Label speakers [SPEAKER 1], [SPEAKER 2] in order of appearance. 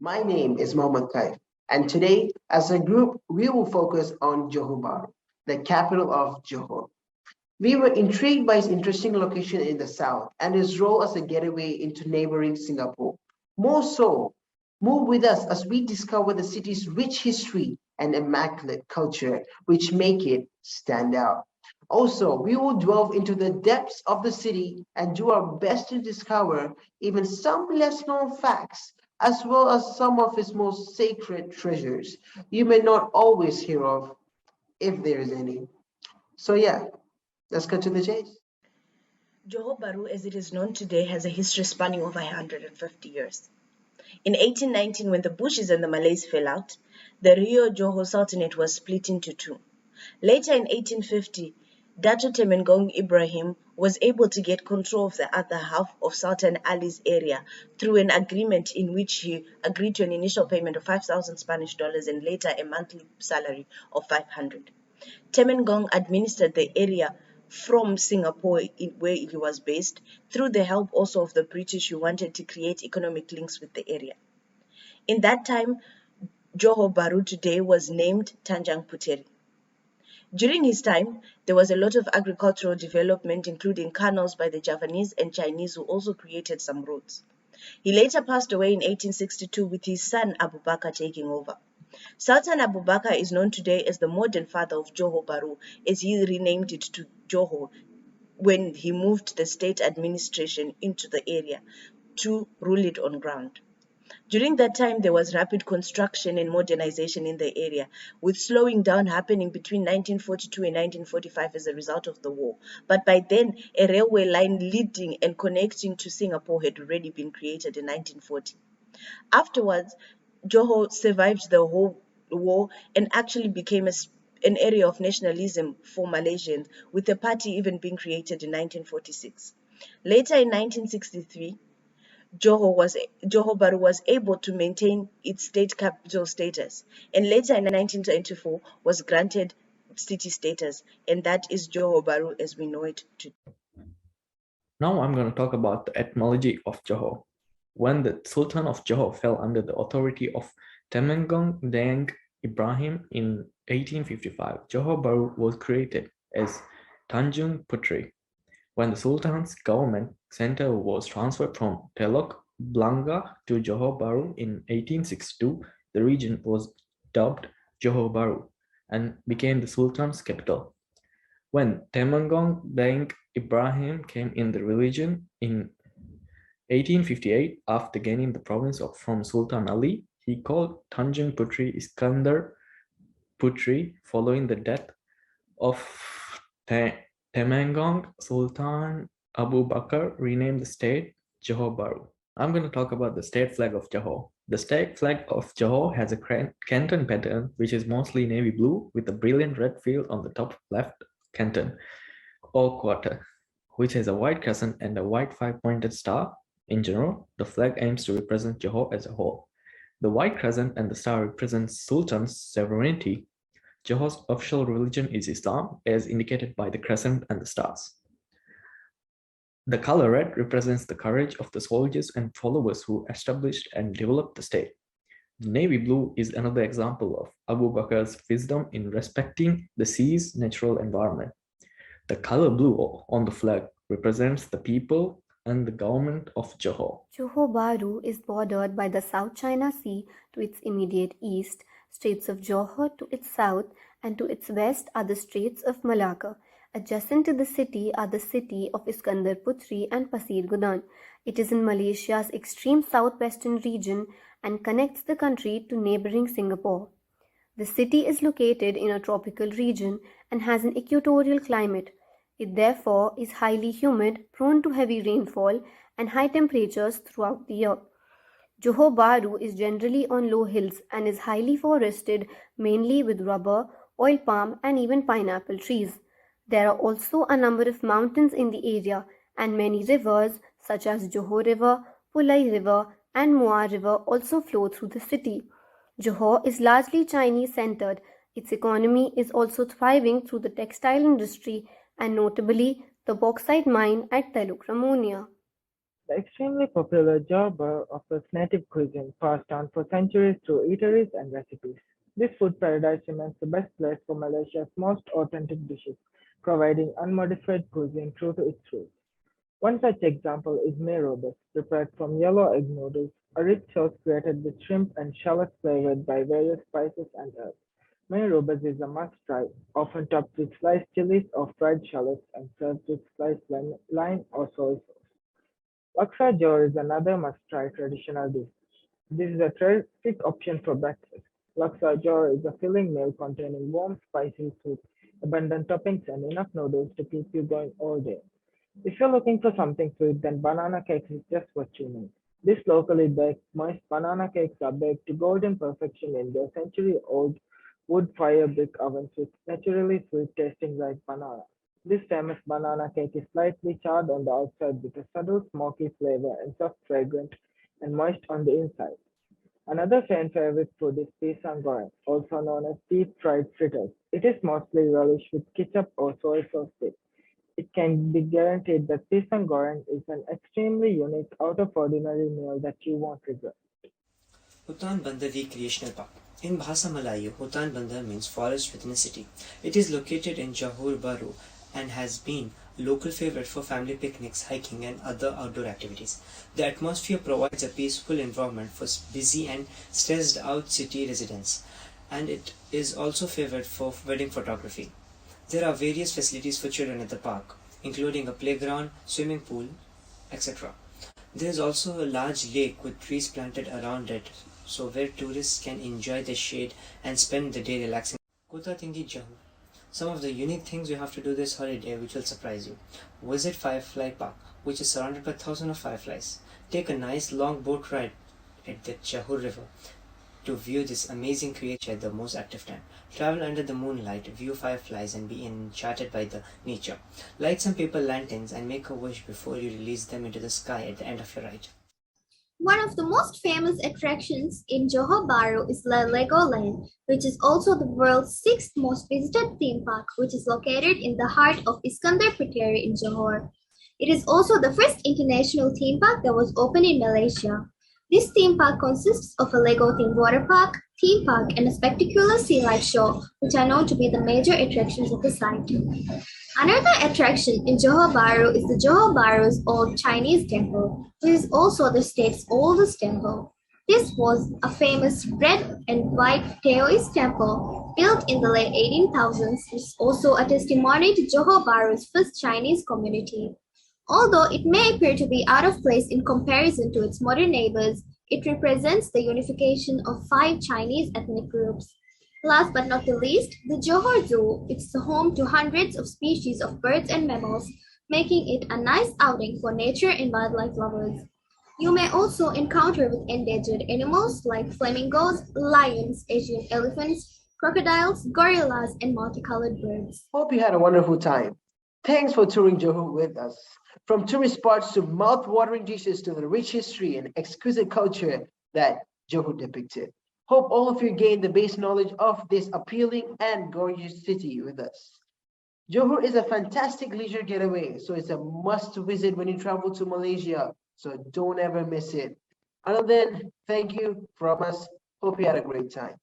[SPEAKER 1] My name is Mohammed Kaif, and today, as a group, we will focus on Johor Bahru, the capital of Johor. We were intrigued by its interesting location in the south and its role as a getaway into neighboring Singapore. More so, move with us as we discover the city's rich history and immaculate culture, which make it stand out. Also, we will delve into the depths of the city and do our best to discover even some less known facts, as well as some of its most sacred treasures you may not always hear of, if there is any. So, yeah, let's cut to the chase.
[SPEAKER 2] Johor Bahru, as it is known today, has a history spanning over 150 years. In 1819, when the Bushies and the Malays fell out, the Rio Johor Sultanate was split into two. Later in 1850, Dato Temenggung Ibrahim was able to get control of the other half of Sultan Ali's area through an agreement in which he agreed to an initial payment of 5,000 Spanish dollars and later a monthly salary of 500. Temenggung administered the area from Singapore, where he was based, through the help also of the British, who wanted to create economic links with the area. In that time, Johor Bahru today was named Tanjung Puteri. During his time, there was a lot of agricultural development, including canals by the Javanese and Chinese, who also created some roads. He later passed away in 1862 with his son Abu Bakr taking over. Sultan Abu Bakr is known today as the modern father of Johor Bahru, as he renamed it to Johor when he moved the state administration into the area to rule it on ground. During that time, there was rapid construction and modernization in the area, with slowing down happening between 1942 and 1945 as a result of the war. But by then, a railway line leading and connecting to Singapore had already been created in 1940. Afterwards, Johor survived the whole war and actually became an area of nationalism for Malaysians, with a party even being created in 1946. Later in 1963, Johor Bahru was able to maintain its state capital status, and later in 1924 was granted city status, and that is Johor Bahru as we know it today.
[SPEAKER 3] Now I'm going to talk about the etymology of Johor. When the Sultan of Johor fell under the authority of Temenggung Deng Ibrahim in 1855, Johor Bahru was created as Tanjung Putri. When the Sultan's government center was transferred from Teluk Blangah to Johor Bahru in 1862, the region was dubbed Johor Bahru and became the Sultan's capital. When Temenggung Deng Ibrahim came in the religion in 1858, after gaining the province from Sultan Ali, he called Tanjung Putri Iskandar Putri following the death of Temenggung. Sultan Abu Bakr renamed the state Johor Bahru. I'm going to talk about the state flag of Johor. The state flag of Johor has a canton pattern, which is mostly navy blue with a brilliant red field on the top left canton or quarter, which has a white crescent and a white five-pointed star. In general, the flag aims to represent Johor as a whole. The white crescent and the star represent Sultan's sovereignty. Johor's official religion is Islam, as indicated by the crescent and the stars. The color red represents the courage of the soldiers and followers who established and developed the state. The navy blue is another example of Abu Bakr's wisdom in respecting the sea's natural environment. The color blue on the flag represents the people and the government of Johor.
[SPEAKER 4] Johor Bahru is bordered by the South China Sea to its immediate east, Straits of Johor to its south, and to its west are the Straits of Malacca. Adjacent to the city are the city of Iskandar Putri and Pasir Gudang. It is in Malaysia's extreme southwestern region and connects the country to neighboring Singapore. The city is located in a tropical region and has an equatorial climate. It therefore is highly humid, prone to heavy rainfall and high temperatures throughout the year. Johor Bahru is generally on low hills and is highly forested, mainly with rubber, oil palm and even pineapple trees. There are also a number of mountains in the area and many rivers such as Johor River, Pulai River and Muar River also flow through the city. Johor is largely Chinese-centered. Its economy is also thriving through the textile industry and notably the bauxite mine at Teluk Ramonia.
[SPEAKER 5] The extremely popular Johor Bahru offers native cuisine passed down for centuries through eateries and recipes. This food paradise remains the best place for Malaysia's most authentic dishes, providing unmodified cuisine true to its roots. One such example is mee rebus, prepared from yellow egg noodles, a rich sauce created with shrimp and shallots flavored by various spices and herbs. Mee rebus is a must-try, often topped with sliced chilies or fried shallots and served with sliced lime or soy sauce. Laksa Jor is another must-try traditional dish. This is a terrific option for breakfast. Laksa Jor is a filling meal containing warm, spicy soup, abundant toppings, and enough noodles to keep you going all day. If you're looking for something sweet, then banana cakes is just what you need. These locally baked, moist banana cakes are baked to golden perfection in their century-old wood fire brick ovens with naturally sweet tasting ripe banana. This famous banana cake is slightly charred on the outside with a subtle smoky flavor and soft fragrant and moist on the inside. Another fan favorite food is pisang goreng, also known as deep fried fritters. It is mostly relished with ketchup or soy sauce dip. It can be guaranteed that pisang goreng is an extremely unique, out-of-ordinary meal that you won't regret.
[SPEAKER 6] Hutan Bandar Recreational Park. In Bahasa Melayu, Hutan Bandar means forest within a city. It is located in Johor Bahru and has been a local favorite for family picnics, hiking, and other outdoor activities. The atmosphere provides a peaceful environment for busy and stressed out city residents, and it is also favored for wedding photography. There are various facilities for children at the park, including a playground, swimming pool, etc. There is also a large lake with trees planted around it, so where tourists can enjoy the shade and spend the day relaxing. Kota Tinggi Johor. Some of the unique things you have to do this holiday which will surprise you. Visit Firefly Park, which is surrounded by thousands of fireflies. Take a nice long boat ride at the Johor River to view this amazing creature at the most active time. Travel under the moonlight, view fireflies, and be enchanted by the nature. Light some paper lanterns and make a wish before you release them into the sky at the end of your ride.
[SPEAKER 7] One of the most famous attractions in Johor Bahru is the Legoland, which is also the world's sixth most visited theme park, which is located in the heart of Iskandar Puteri in Johor. It is also the first international theme park that was opened in Malaysia. This theme park consists of a Lego-themed water park, theme park, and a spectacular sea life show, which are known to be the major attractions of the site. Another attraction in Johor Bahru is the Johor Bahru's old Chinese temple, which is also the state's oldest temple. This was a famous red and white Taoist temple built in the late 1800s, which is also a testimony to Johor Bahru's first Chinese community. Although it may appear to be out of place in comparison to its modern neighbors, it represents the unification of 5 Chinese ethnic groups. Last but not the least, the Johor Zoo is home to hundreds of species of birds and mammals, making it a nice outing for nature and wildlife lovers. You may also encounter with endangered animals like flamingos, lions, Asian elephants, crocodiles, gorillas, and multicolored birds.
[SPEAKER 1] Hope you had a wonderful time. Thanks for touring Johor with us. From tourist spots to mouth-watering dishes to the rich history and exquisite culture that Johor depicted. Hope all of you gained the base knowledge of this appealing and gorgeous city with us. Johor is a fantastic leisure getaway, so it's a must visit when you travel to Malaysia. So don't ever miss it. Until then, thank you from us. Hope you had a great time.